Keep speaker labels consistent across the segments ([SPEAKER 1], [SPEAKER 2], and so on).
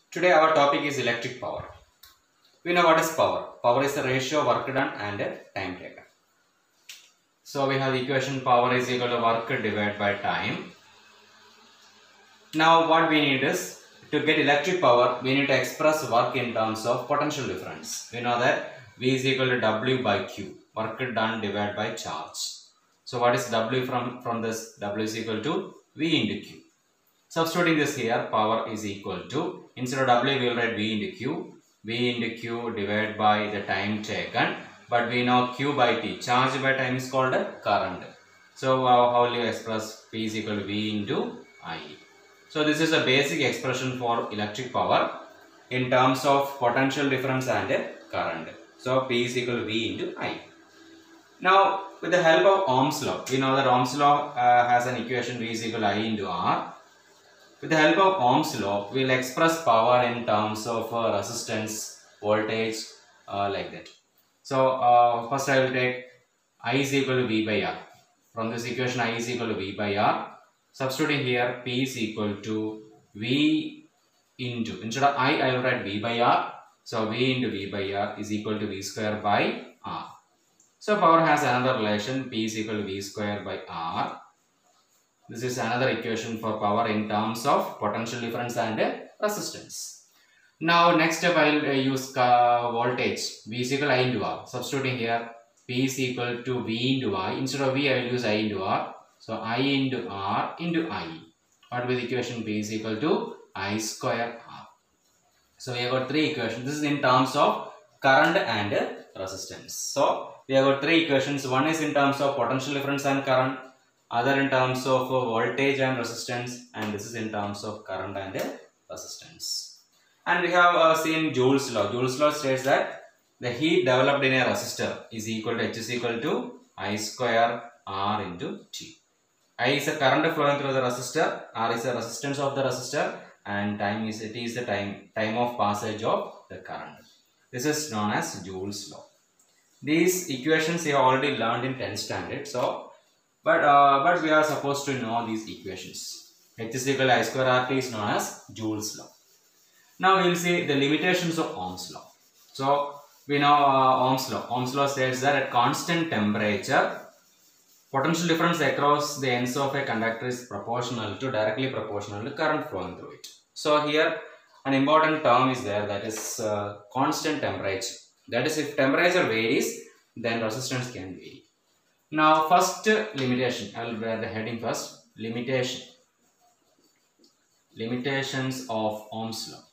[SPEAKER 1] Today our topic is electric power. We know what is power. Power is the ratio of work done and time taken. So we have the equation power is equal to work divided by time. Now what we need is to get electric power, we need to express work in terms of potential difference. We know that V is equal to W by Q, work done divided by charge. So what is W from this? W is equal to V into Q. Substituting this here, power is equal to, instead of W we will write V into Q. V into Q divided by the time taken, but we know Q by T, charge by time is called current. So how will you express P is equal to V into I? So this is a basic expression for electric power in terms of potential difference and current. So P is equal to V into I. Now with the help of Ohm's law, we know that Ohm's law has an equation V is equal to I into R. With the help of Ohm's law, we will express power in terms of resistance, voltage, like that. So first I will take I is equal to V by R. From this equation I is equal to V by R. Substituting here P is equal to V into, instead of I will write V by R. So V into V by R is equal to V square by R. So power has another relation, P is equal to V square by R. This is another equation for power in terms of potential difference and resistance. Now next step I will use voltage, V is equal to I into R. Substituting here P is equal to V into I. Instead of V I will use I into R. So I into R into I. What will the equation P is equal to I square R. So we have got three equations. This is in terms of current and resistance. So we have got three equations. One is in terms of potential difference and current, other in terms of voltage and resistance, and this is in terms of current and resistance. And we have seen Joule's law. Joule's law states that the heat developed in a resistor is equal to H is equal to I square R into T. I is the current flowing through the resistor, R is the resistance of the resistor, and time is the time of passage of the current. This is known as Joule's law. These equations you have already learned in 10th standard. So but we are supposed to know these equations. H is equal to I square RT is known as Joule's law. Now we will see the limitations of Ohm's law. So we know Ohm's law. Ohm's law states that at constant temperature, potential difference across the ends of a conductor is directly proportional to current flowing through it. So here an important term is there, that is constant temperature. That is, if temperature varies, then resistance can vary. Now first limitation, I will write the heading first. Limitations of Ohm's law.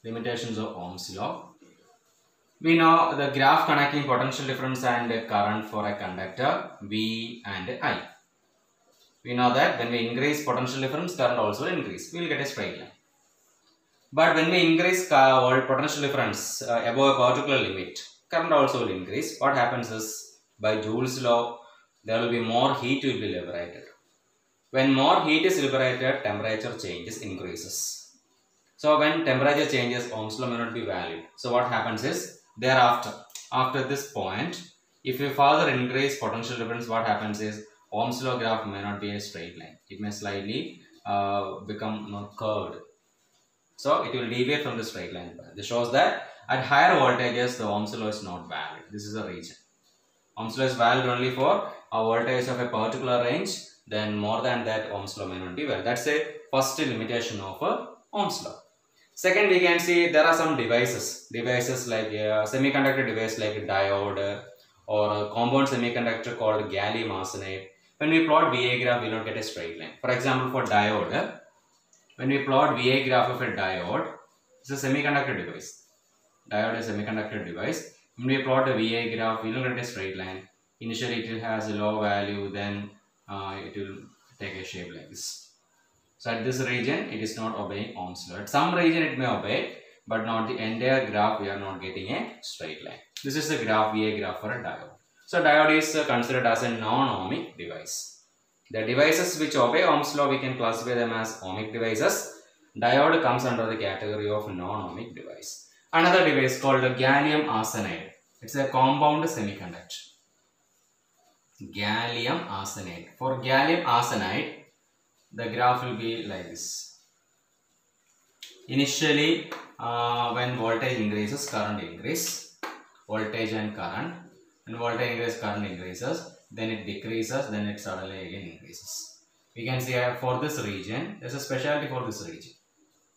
[SPEAKER 1] Limitations of Ohm's law. We know the graph connecting potential difference and current for a conductor V and I. We know that when we increase potential difference, current also will increase. We will get a straight line. But when we increase potential difference above a particular limit, current also will increase. What happens is, by Joule's law, there will be more heat will be liberated. When more heat is liberated, temperature increases. So when temperature changes, Ohm's law may not be valid. So what happens is, thereafter, after this point, if you further increase potential difference, what happens is, Ohm's law graph may not be a straight line. It may slightly become curved. So it will deviate from the straight line. This shows that at higher voltages, the Ohm's law is not valid. This is a region. Ohm's law is valid only for a voltage of a particular range. Then more than that, Ohm's law may not be valid. That's a first limitation of Ohm's law. Second, we can see there are some devices like a semiconductor device like a diode or a compound semiconductor called gallium arsenide. When we plot VA graph, we will not get a straight line. For example, for diode, when we plot VA graph of a diode, it's a semiconductor device. Diode is a semiconductor device. When we plot a VA graph, we will not get a straight line. Initially, it has a low value, then it will take a shape like this. So at this region, it is not obeying Ohm's law. At some region, it may obey, but not the entire graph. We are not getting a straight line. This is the graph, VA graph for a diode. So diode is considered as a non-ohmic device. The devices which obey Ohm's law, we can classify them as ohmic devices. Diode comes under the category of non-ohmic device. Another device called gallium arsenide. It's a compound semiconductor. Gallium arsenide. For gallium arsenide, the graph will be like this. Initially, when voltage increases, current increase. Voltage and current. When voltage increases, current increases. Then it decreases. Then it suddenly again increases. We can see for this region, there's a specialty for this region.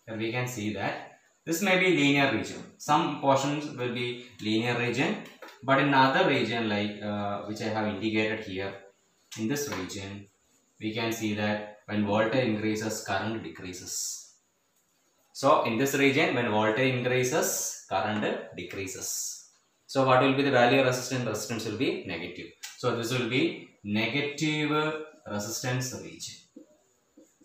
[SPEAKER 1] Here we can see that this may be linear region. Some portions will be linear region, but in other region like which I have indicated here, in this region, we can see that when voltage increases, current decreases. So in this region, when voltage increases, current decreases. So what will be the value of resistance? Resistance will be negative. So this will be negative resistance region.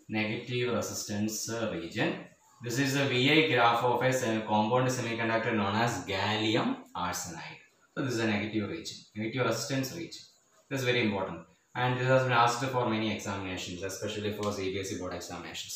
[SPEAKER 1] Negative resistance region. This is a VI graph of a compound semiconductor known as gallium arsenide. So this is a negative region, negative resistance region. This is very important. And this has been asked for many examinations, especially for CBSE board examinations.